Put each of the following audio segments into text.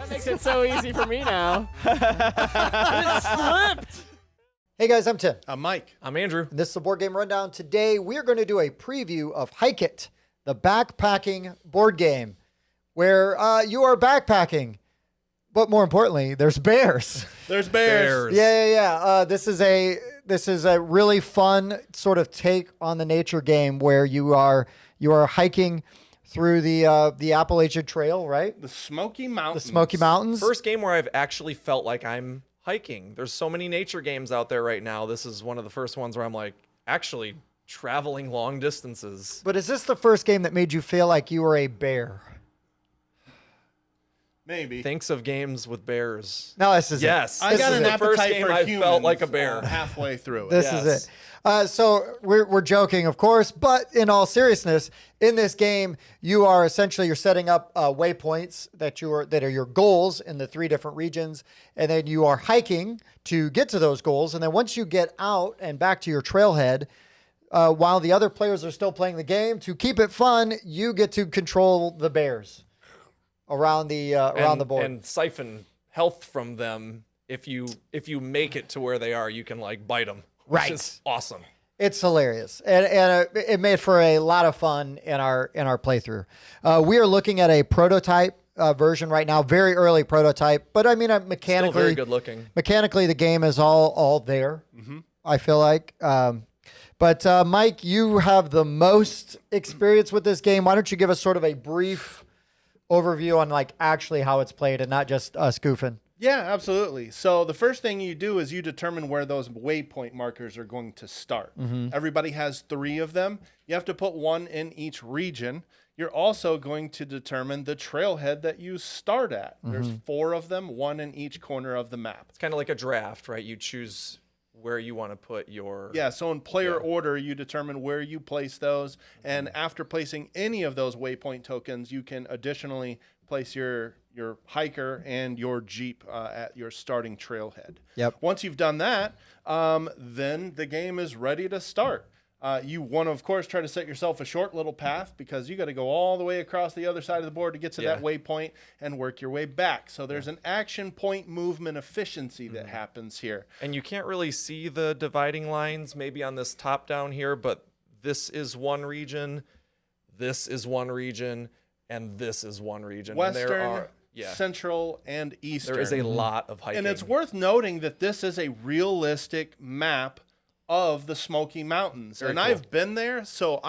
That makes it so easy for me now. It slipped. Hey guys, I'm Tim. I'm Mike. I'm Andrew. This is the Board Game Rundown. Today we're going to do a preview of Hike It, the backpacking board game, where you are backpacking, but more importantly, there's bears. There's bears. Yeah. This is a really fun sort of take on the nature game where you are hiking through the Appalachian Trail, right? The Smoky Mountains. The Smoky Mountains. First game where I've actually felt like I'm hiking. There's so many nature games out there right now. This is one of the first ones where I'm like actually traveling long distances. But is this the first game that made you feel like you were a bear? Maybe. Thinks of games with bears. No, this is Yes. I This got is an the first appetite game for I humans. felt like a bear. Halfway through it. This Yes. is it. So we're joking, of course, but in all seriousness, in this game, you're setting up waypoints that are your goals in the 3 different regions, and then you are hiking to get to those goals. And then once you get out and back to your trailhead, while the other players are still playing the game, to keep it fun, you get to control the bears around the board and siphon health from them. If you make it to where they are, you can like bite them. Right. Which is awesome. It's hilarious, and it made for a lot of fun in our playthrough. We are looking at a prototype version right now, very early prototype, but I mean mechanically, Still very good looking. Mechanically, the game is all there. Mm-hmm. I feel like. But Mike, you have the most experience with this game. Why don't you give us sort of a brief overview on like actually how it's played and not just us goofing? Yeah, absolutely. So the first thing you do is you determine where those waypoint markers are going to start. Mm-hmm. Everybody has 3 of them. You have to put 1 in each region. You're also going to determine the trailhead that you start at. Mm-hmm. There's 4 of them, 1 in each corner of the map. It's kind of like a draft, right? You choose where you want to put your... Yeah, so in player order, you determine where you place those. Mm-hmm. And after placing any of those waypoint tokens, you can additionally place your hiker and your Jeep at your starting trailhead. Yep. Once you've done that, then the game is ready to start. You want to, of course, try to set yourself a short little path because you got to go all the way across the other side of the board to get to that waypoint and work your way back. So there's an action point movement efficiency that happens here. And you can't really see the dividing lines maybe on this top down here, but this is one region, this is one region, and this is one region. Western, and there are, Central, and Eastern. There is a lot of hiking. And it's worth noting that this is a realistic map of the Smoky Mountains. Very and cool. I've been there, so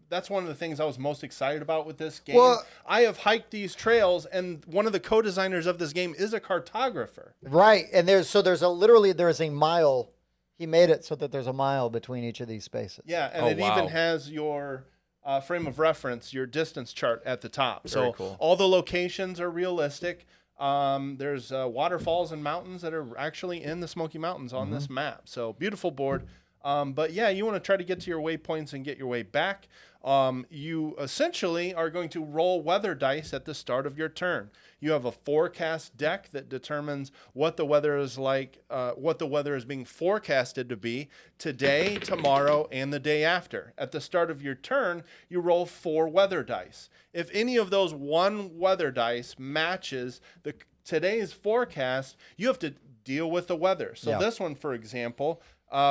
that's one of the things I was most excited about with this game. Well, I have hiked these trails, and one of the co-designers of this game is a cartographer. Right, and there's a mile. He made it so that there's a mile between each of these spaces. Yeah, and even has your frame of reference, your distance chart at the top. Very so cool. All the locations are realistic. There's waterfalls and mountains that are actually in the Smoky Mountains on this map. So beautiful board. But yeah, you want to try to get to your waypoints and get your way back. You essentially are going to roll weather dice at the start of your turn. You have a forecast deck that determines what the weather is like, what the weather is being forecasted to be today, tomorrow, and the day after. At the start of your turn, you roll 4 weather dice. If any of those 1 weather dice matches today's forecast, you have to deal with the weather. So this one, for example,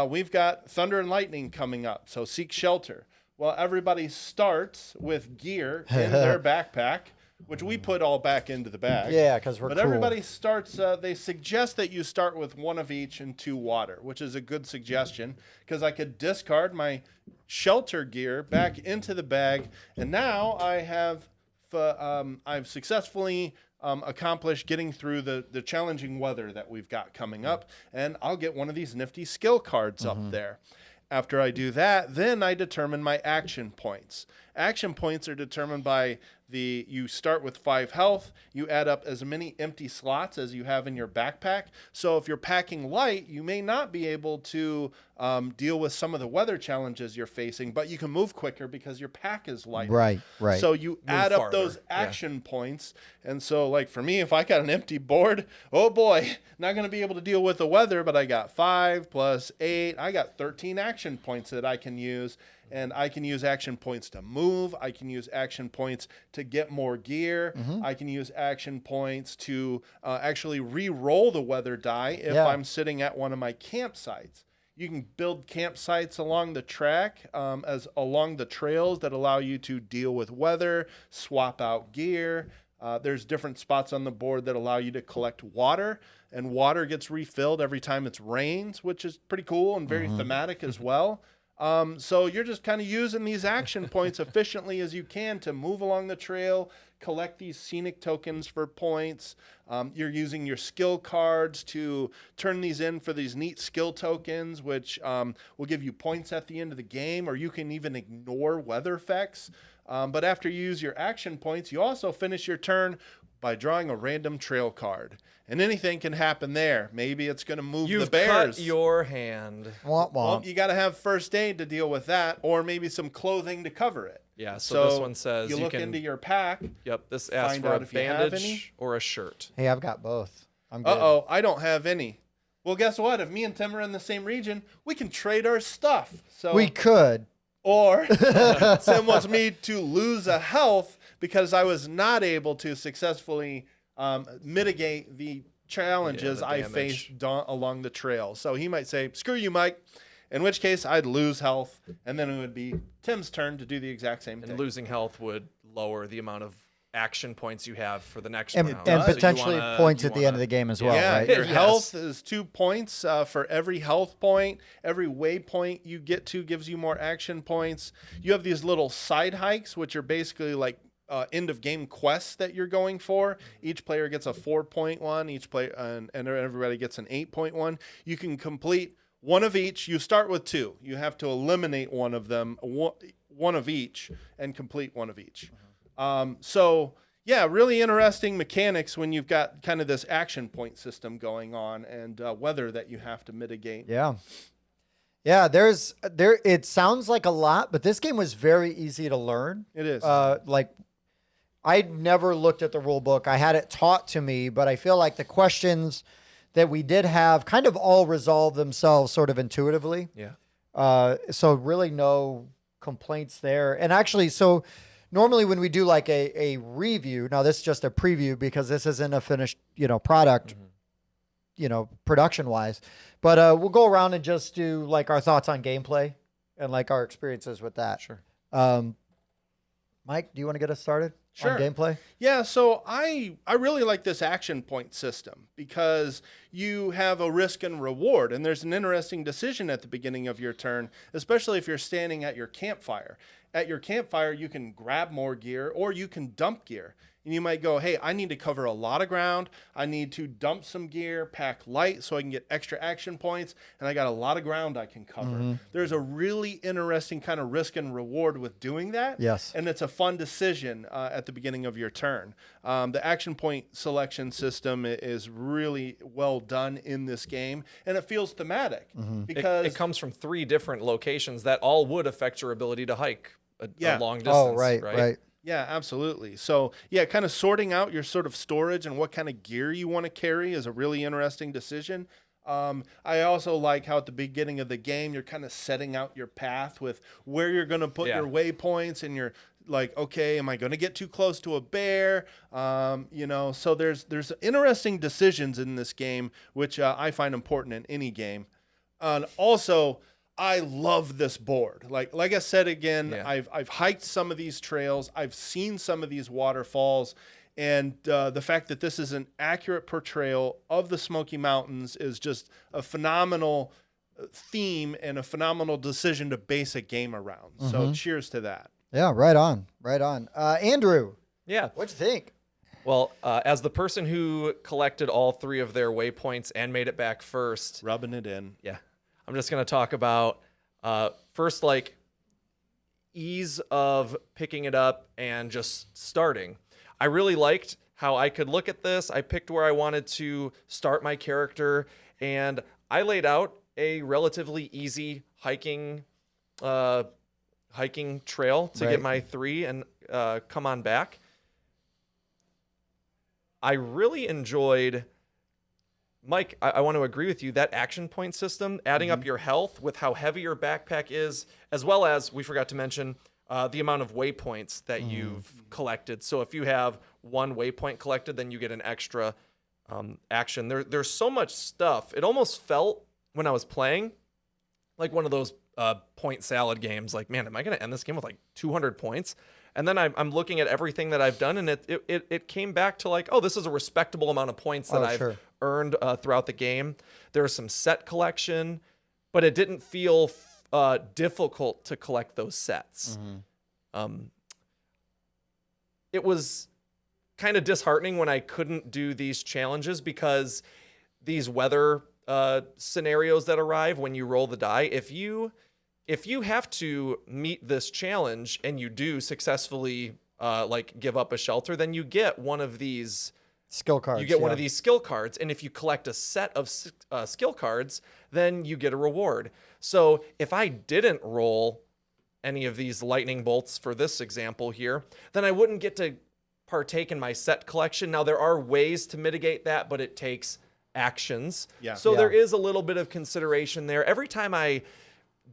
we've got thunder and lightning coming up, so seek shelter. Well, everybody starts with gear in their backpack, which we put all back into the bag. Yeah, because we're But cool. everybody starts, they suggest that you start with 1 of each and 2 water, which is a good suggestion because I could discard my shelter gear back into the bag, and now I have, I've successfully accomplished getting through the challenging weather that we've got coming up, and I'll get one of these nifty skill cards up there. After I do that, then I determine my action points. Action points are determined by you start with 5 health, you add up as many empty slots as you have in your backpack. So if you're packing light, you may not be able to deal with some of the weather challenges you're facing, but you can move quicker because your pack is lighter. Right. So you add up those action points. And so like for me, if I got an empty board, oh boy, not going to be able to deal with the weather, but I got 5 plus 8. I got 13 action points that I can use. And I can use action points to move. I can use action points to get more gear. I can use action points to actually re-roll the weather die if I'm sitting at one of my campsites. You can build campsites along the track, along the trails that allow you to deal with weather, swap out gear. There's different spots on the board that allow you to collect water, and water gets refilled every time it rains, which is pretty cool and very thematic as well. So you're just kind of using these action points efficiently as you can to move along the trail, collect these scenic tokens for points. You're using your skill cards to turn these in for these neat skill tokens, which will give you points at the end of the game, or you can even ignore weather effects. But after you use your action points, you also finish your turn by drawing a random trail card. And anything can happen there. Maybe it's going to move the bears. You've cut your hand. Womp womp. Well, you got to have first aid to deal with that, or maybe some clothing to cover it. Yeah, so this one says you look into your pack. Yep, this asks for a bandage or a shirt. Hey, I've got both. I'm good. Uh-oh, I don't have any. Well, guess what? If me and Tim are in the same region, we can trade our stuff. So We could. Or Tim wants me to lose a health because I was not able to successfully mitigate the challenges I faced along the trail. So he might say, screw you, Mike. In which case, I'd lose health, and then it would be Tim's turn to do the exact same thing. And losing health would lower the amount of action points you have for the next And round. potentially points at the end of the game as well, Yeah, right? your health is 2 points for every health point. Every waypoint you get to gives you more action points. You have these little side hikes, which are basically like end of game quests that you're going for. Each player gets a 4-point one. Each player and everybody gets an 8-point one. You can complete one of each. You start with 2. You have to eliminate one of them, one of each, and complete one of each. So yeah, really interesting mechanics when you've got kind of this action point system going on and weather that you have to mitigate. Yeah. Yeah, it sounds like a lot, but this game was very easy to learn. It is. Like I'd never looked at the rule book. I had it taught to me, but I feel like the questions that we did have kind of all resolved themselves sort of intuitively. Yeah. So really no complaints there. And actually, so normally when we do like a review, now this is just a preview because this isn't a finished, product, production wise, but we'll go around and just do like our thoughts on gameplay and like our experiences with that. Sure. Mike, do you want to get us started? Sure. On gameplay? Yeah, so I really like this action point system because you have a risk and reward, and there's an interesting decision at the beginning of your turn, especially if you're standing at your campfire. At your campfire, you can grab more gear or you can dump gear. And you might go, hey, I need to cover a lot of ground. I need to dump some gear, pack light so I can get extra action points, and I got a lot of ground I can cover. There's a really interesting kind of risk and reward with doing that. Yes. And it's a fun decision at the beginning of your turn. The action point selection system is really well done in this game, and it feels thematic because It comes from 3 different locations that all would affect your ability to hike a long distance. Oh, right. Yeah, absolutely. So yeah, kind of sorting out your sort of storage and what kind of gear you want to carry is a really interesting decision. I also like how at the beginning of the game, you're kind of setting out your path with where you're going to put your waypoints, and you're like, okay, am I going to get too close to a bear? So there's interesting decisions in this game, which I find important in any game. And also, I love this board. Like I said again, I've hiked some of these trails. I've seen some of these waterfalls. And the fact that this is an accurate portrayal of the Smoky Mountains is just a phenomenal theme and a phenomenal decision to base a game around. So cheers to that. Yeah, right on. Andrew. Yeah. What'd you think? Well, as the person who collected all 3 of their waypoints and made it back first. Rubbing it in. Yeah. I'm just going to talk about first, like, ease of picking it up and just starting. I really liked how I could look at this. I picked where I wanted to start my character, and I laid out a relatively easy hiking trail to get my 3 and come on back. I really enjoyed Mike, I want to agree with you. That action point system, adding up your health with how heavy your backpack is, as well as, we forgot to mention, the amount of waypoints that you've collected. So if you have one waypoint collected, then you get an extra action. There's so much stuff. It almost felt, when I was playing, like one of those point salad games. Like, man, am I going to end this game with like 200 points? And then I'm looking at everything that I've done, and it came back to like, oh, this is a respectable amount of points that I've earned throughout the game. There's some set collection, but it didn't feel difficult to collect those sets. It was kind of disheartening when I couldn't do these challenges, because these weather scenarios that arrive when you roll the die, if you have to meet this challenge and you do successfully like give up a shelter, then you get one of these skill cards. You get one of these skill cards, and if you collect a set of skill cards, then you get a reward. So if I didn't roll any of these lightning bolts for this example here, then I wouldn't get to partake in my set collection. Now, there are ways to mitigate that, but it takes actions. So there is a little bit of consideration there. Every time I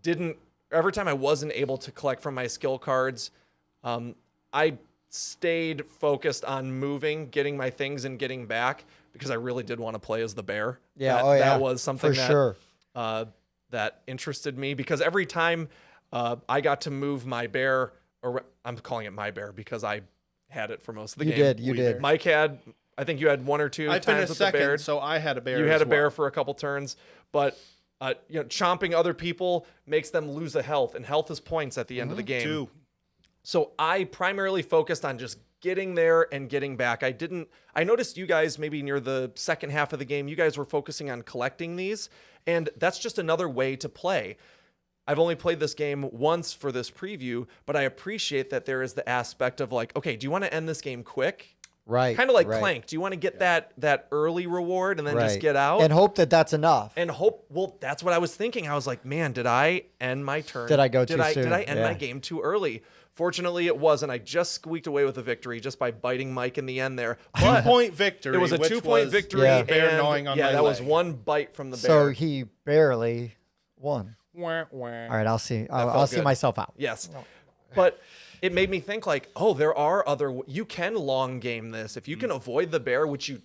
wasn't able to collect from my skill cards, I stayed focused on moving, getting my things, and getting back, because I really did want to play as the bear. That was something that interested me, because every time I got to move my bear, or I'm calling it my bear because I had it for most of the game. You did. Mike had, I think you had one or two times with the bear. So I had a bear. You had a bear for a couple turns, but chomping other people makes them lose a health, and health is points at the end of the game. 2. So I primarily focused on just getting there and getting back. I noticed you guys, maybe near the second half of the game, you guys were focusing on collecting these, and that's just another way to play. I've only played this game once for this preview, but I appreciate that there is the aspect of like, okay, do you want to end this game quick? Right. Kind of like Clank. Do you want to get that early reward and then just get out? And hope that that's enough. Well, that's what I was thinking. I was like, man, did I end my turn? Did I go too soon? Did I end my game too early? Fortunately, it wasn't. I just squeaked away with a victory just by biting Mike in the end there. 2-point victory. It was a 2-point victory. Yeah. Bear gnawing on my that was leg. one bite from the bear. So he barely won. Wah, wah. All right, I'll see. I'll see myself out. Yes. But it made me think like, oh, there are you can long game this. If you can avoid the bear, which you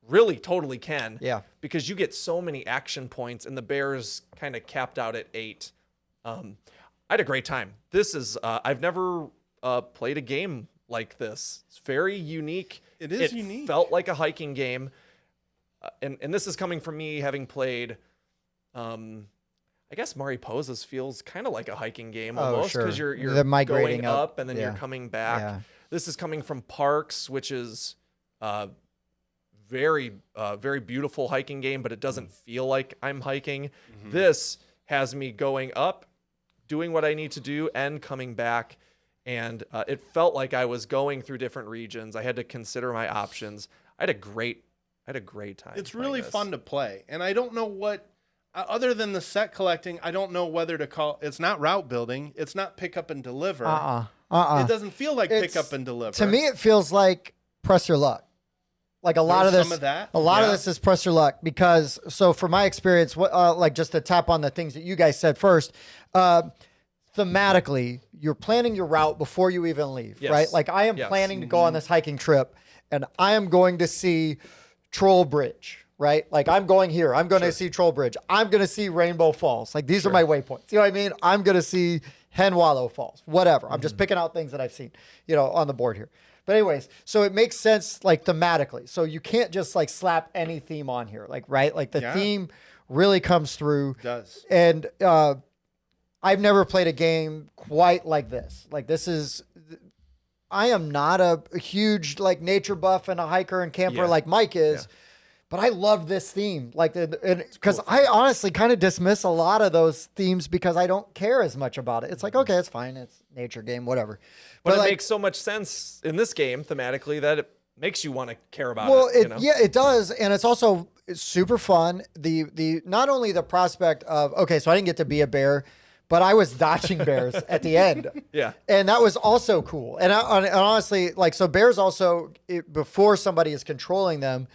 really totally can. Yeah. Because you get so many action points, and the bear's kind of capped out at 8. I had a great time. This is, I've never played a game like this. It's very unique. It is unique. Felt like a hiking game. And this is coming from me having played, I guess Mariposas feels kind of like a hiking game almost, because you're migrating going up and then you're coming back. Yeah. This is coming from Parks, which is very beautiful hiking game, but it doesn't feel like I'm hiking. This has me going up, doing what I need to do, and coming back. And it felt like I was going through different regions. I had to consider my options. I had a great time. It's really fun to play. And I don't know what, other than the set collecting, I don't know whether to call, it's not route building. It's not pick up and deliver. It doesn't feel like pick up and deliver. To me, it feels like press your luck. Like a lot of this, of this is press your luck, because so from my experience, like just to tap on the things that you guys said first, thematically, you're planning your route before you even leave, right? Like I am planning to go on this hiking trip, and I am going to see Troll Bridge, right? Like I'm going here. I'm going to see Troll Bridge. I'm going to see Rainbow Falls. Like these are my waypoints. You know what I mean? I'm going to see Hen Wallow Falls, whatever. I'm just picking out things that I've seen, on the board here. But anyways, so it makes sense like thematically. So you can't just like slap any theme on here, like, right? Like the theme really comes through. It does. And I've never played a game quite like this. Like this is, I am not a huge like nature buff and a hiker and camper like Mike is, but I love this theme. Like, because I honestly kind of dismiss a lot of those themes because I don't care as much about it. It's like, okay, it's fine. It's a nature game, whatever. But it makes so much sense in this game thematically that it makes you want to care about it. Well, it does. And it's super fun. The not only the prospect of, okay, so I didn't get to be a bear, but I was dodging bears at the end. Yeah. And that was also cool. And honestly, like, so bears also, before somebody is controlling them,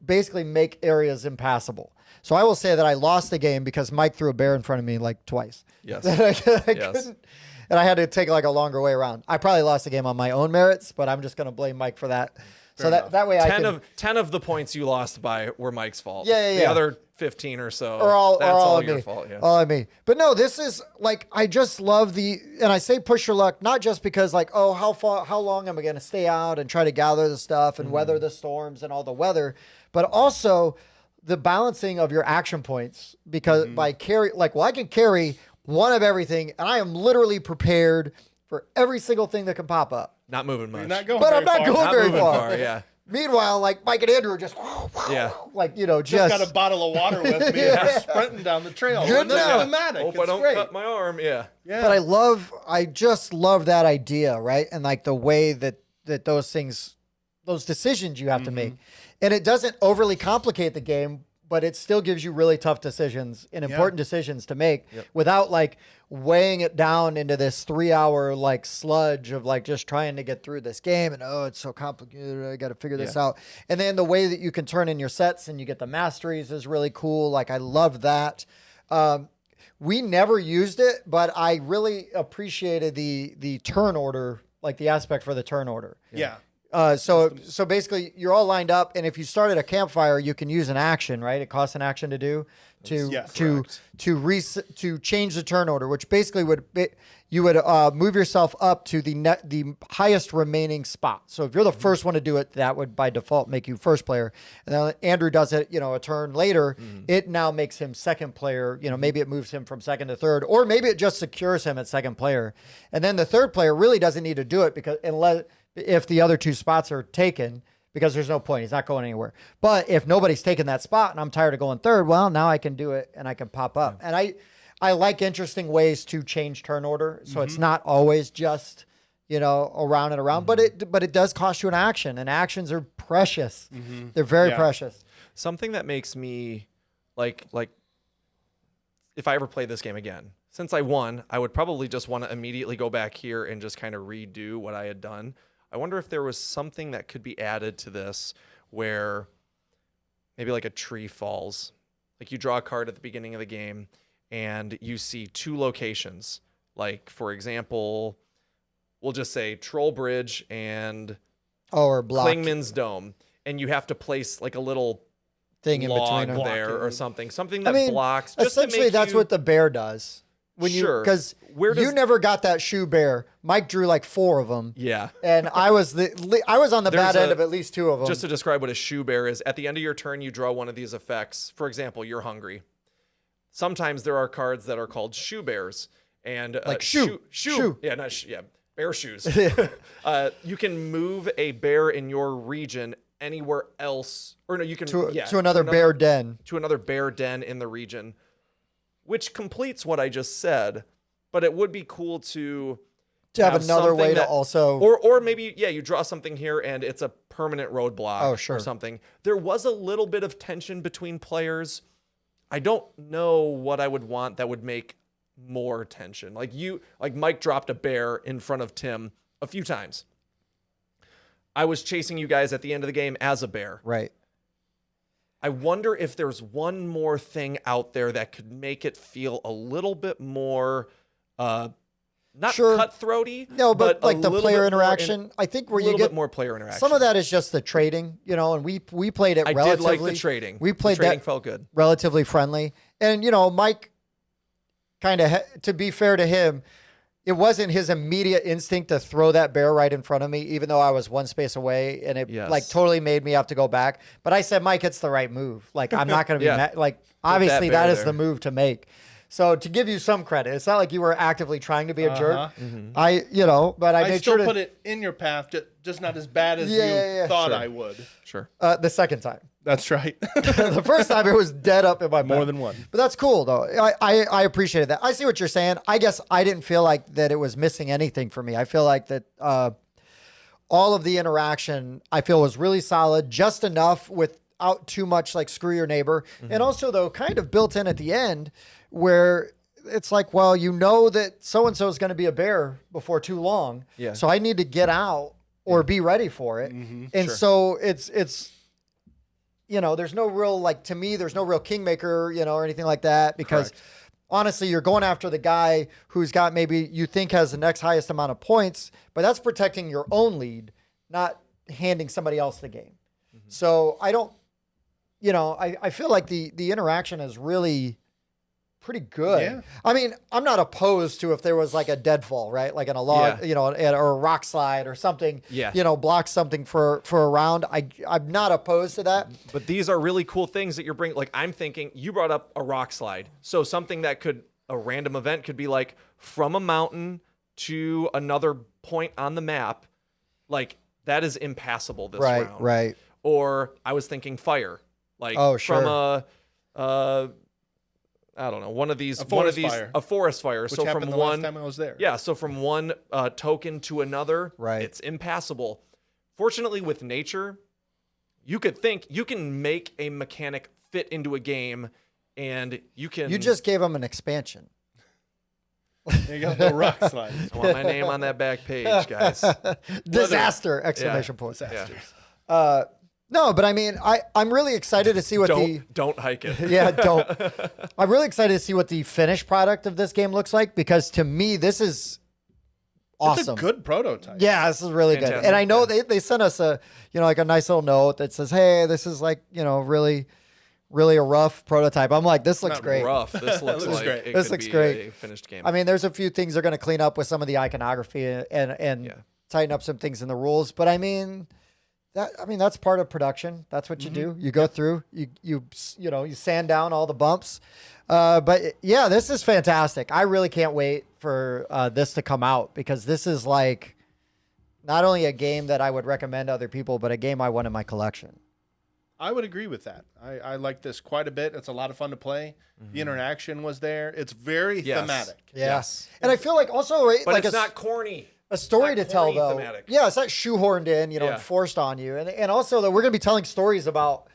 basically make areas impassable. So I will say that I lost the game because Mike threw a bear in front of me like twice. Yes. I Yes. couldn't, and I had to take like a longer way around. I probably lost the game on my own merits, but I'm just going to blame Mike for that. So that way I can... 10 of the points you lost by were Mike's fault. Yeah. The other 15 or so, Or all, that's or all all of your me. fault. Yeah. All of me. But no, this is like, I just love and I say push your luck, not just because like, oh, how long am I going to stay out and try to gather the stuff and weather the storms and all the weather, but also the balancing of your action points, because by carry, like, well, I can carry one of everything and I am literally prepared for every single thing that can pop up. Not moving much. You're not going But very I'm not far. going Not very moving far. far. Yeah. Meanwhile, like Mike and Andrew are just Yeah. like, you know, Just got a bottle of water with me and just sprinting down the trail. Good And that's enough. automatic. Hope It's I don't great. cut my arm. Yeah. Yeah. But I just love that idea, right? And like the way that those things, those decisions you have to make. And it doesn't overly complicate the game, but it still gives you really tough decisions and important decisions to make without like weighing it down into this 3-hour like sludge of like just trying to get through this game and oh, it's so complicated, I got to figure this out. And then the way that you can turn in your sets and you get the masteries is really cool. Like I love that. We never used it, but I really appreciated the turn order, like the aspect for the turn order. Yeah. So basically you're all lined up, and if you start at a campfire, you can use an action, right? It costs an action to do to change the turn order, which basically you would move yourself up to the highest remaining spot. So if you're the first one to do it, that would by default make you first player. And then Andrew does it, you know, a turn later, it now makes him second player. You know, maybe it moves him from second to third, or maybe it just secures him at second player. And then the third player really doesn't need to do it if the other two spots are taken, because there's no point. He's not going anywhere. But if nobody's taken that spot and I'm tired of going third, well, now I can do it and I can pop up. And I like interesting ways to change turn order. So it's not always just, you know, around and around, but it does cost you an action, and actions are precious. They're very precious. Something that makes me like if I ever play this game again, since I won, I would probably just want to immediately go back here and just kind of redo what I had done. I wonder if there was something that could be added to this where maybe like a tree falls. Like you draw a card at the beginning of the game and you see 2 locations. Like, for example, we'll just say Troll Bridge and or Klingman's Dome. And you have to place like a little thing in log between them. there or something. Something that blocks. Just essentially, to make that's what the bear does. Because you never got that shoe bear. Mike drew like 4 of them. Yeah. And I was on the bad end of at least 2 of them. Just to describe what a shoe bear is, at the end of your turn, you draw one of these effects. For example, you're hungry. Sometimes there are cards that are called shoe bears. And like shoe. Yeah, bear shoes. You can move a bear in your region anywhere else. Or no, you can to another bear den. To another bear den in the region. Which completes what I just said, but it would be cool to have another way to also... Or maybe, you draw something here and it's a permanent roadblock or something. There was a little bit of tension between players. I don't know what I would want that would make more tension. Like Mike dropped a bear in front of Tim a few times. I was chasing you guys at the end of the game as a bear. Right. I wonder if there's one more thing out there that could make it feel a little bit more, not cutthroaty. No, but like the player interaction. I think where you get more player interaction. Some of that is just the trading, you know, and we played it relatively. I did like the trading. We played the trading that felt good. Relatively friendly. And, you know, Mike, kind of, to be fair to him, it wasn't his immediate instinct to throw that bear right in front of me, even though I was 1 space away, and it like totally made me have to go back. But I said, Mike, it's the right move. Like, I'm not going to be mad. Like, obviously that is the move to make. So to give you some credit, it's not like you were actively trying to be a jerk. I made still sure to put it in your path, just not as bad as you thought I would. Sure. The second time. That's right. The first time it was dead up in my More path. than one. But that's cool, though. I appreciated that. I see what you're saying. I guess I didn't feel like that it was missing anything for me. I feel like that all of the interaction, I feel, was really solid, just enough without too much like screw your neighbor. And also, though, kind of built in at the end where it's like, well, you know that so-and-so is going to be a bear before too long. Yeah. So I need to get out or be ready for it. And so it's you know, there's no real, like, to me, there's no real kingmaker, you know, or anything like that, because Correct. honestly, you're going after the guy who's got maybe you think has the next highest amount of points, but that's protecting your own lead, not handing somebody else the game. So I don't, you know, I feel like the interaction is really pretty good. Yeah. I mean, I'm not opposed to if there was like a deadfall, right? Like in a log, Yeah. you know, or a rock slide or something, Yeah. you know, block something for a round. I'm not opposed to that. But these are really cool things that you're bringing. Like, I'm thinking you brought up a rock slide. So something that a random event could be like from a mountain to another point on the map. Like, that is impassable this round. Right. Or I was thinking fire. Like, Oh, from sure. I don't know, one of these, fire. a forest fire. Which So happened from the one, last time I was there. yeah, so from one token to another, Right. it's impassable. Fortunately, with nature, you can make a mechanic fit into a game, and you can. You just gave them an expansion. There you go, the rock slide. I want my name on that back page, guys. Disaster! Exclamation point. Disasters. No, but I mean, I'm really excited to see what Don't hike it. yeah, don't. I'm really excited to see what the finished product of this game looks like, because to me, this is awesome. It's a good prototype. Yeah, this is really good. Fantastic, And I know yeah. they sent us a, you know, like a nice little note that says, hey, this is like, you know, really a rough prototype. I'm like, this looks Not great. Rough. This looks looks like great. it This could looks be great. a finished game. I mean, there's a few things they're going to clean up with some of the iconography and Yeah. tighten up some things in the rules. But I mean, that's part of production. That's what you do. You go through, you know, you sand down all the bumps. But yeah, this is fantastic. I really can't wait for this to come out, because this is like not only a game that I would recommend to other people, but a game I want in my collection. I would agree with that. I like this quite a bit. It's a lot of fun to play. The interaction was there. It's very Yes. thematic. Yeah. Yes. And I feel like also, right, But like it's not corny. a story not to tell, corny though. thematic. Yeah, it's not shoehorned in, you know, Yeah. and forced on you. And also that we're going to be telling stories about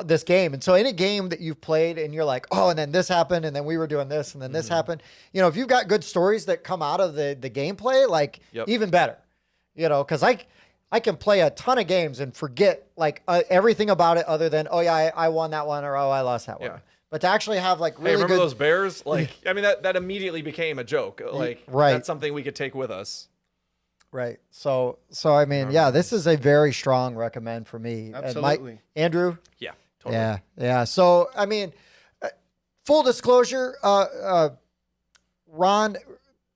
this game. And so any game that you've played and you're like, oh, and then this happened, and then we were doing this, and then this happened. You know, if you've got good stories that come out of the gameplay, like Yep. even better. You know, because I can play a ton of games and forget like everything about it other than, oh yeah, I won that one, or oh, I lost that one. Yeah. But to actually have like Hey, really remember good, those bears? Like, I mean, that immediately became a joke. Like, Right. that's something we could take with us. right? So I mean, yeah, this is a very strong recommend for me. And Absolutely. Andrew. Yeah, totally. Yeah. So I mean, full disclosure, Ron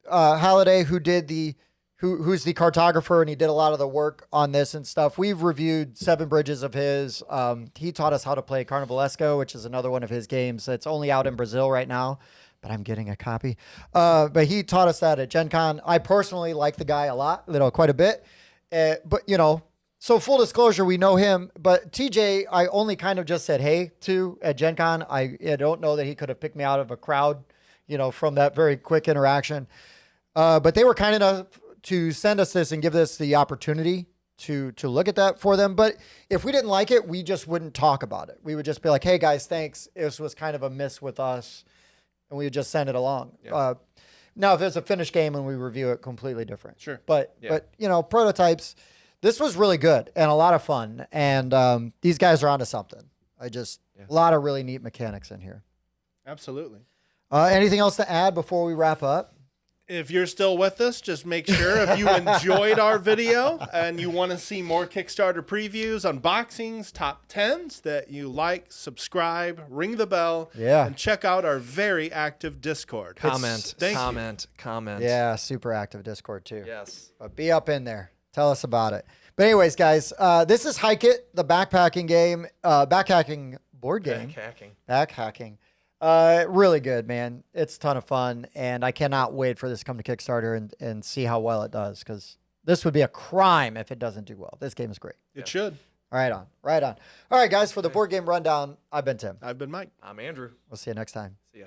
Halliday, who's the cartographer, and he did a lot of the work on this and stuff. We've reviewed 7 Bridges of his. He taught us how to play Carnavalesco, which is another one of his games that's only out in Brazil right now, but I'm getting a copy. But he taught us that at Gen Con. I personally like the guy a lot, quite a bit. But, you know, so full disclosure, we know him. But TJ, I only kind of just said hey to at Gen Con. I don't know that he could have picked me out of a crowd, you know, from that very quick interaction. But they were kind enough to send us this and give us the opportunity to look at that for them. But if we didn't like it, we just wouldn't talk about it. We would just be like, hey guys, thanks. This was kind of a miss with us. And we would just send it along. Yeah. Now, if it's a finished game and we review it, completely different. Sure. But you know, prototypes, this was really good and a lot of fun. And these guys are onto something. A lot of really neat mechanics in here. Absolutely. Anything else to add before we wrap up? If you're still with us, just make sure if you enjoyed our video and you want to see more Kickstarter previews, unboxings, top 10s, that you like, subscribe, ring the bell, and check out our very active Discord. Comment. Yeah, super active Discord too. Yes. But be up in there. Tell us about it. But anyways, guys, this is Hike It, the backpacking game, backhacking board game. Backhacking. Really good, man. It's a ton of fun, and I cannot wait for this to come to Kickstarter and see how well it does, because this would be a crime if it doesn't do well. This game is great. It should. Right on. All right, guys, for the board game rundown, I've been Tim. I've been Mike. I'm Andrew. We'll see you next time. See ya.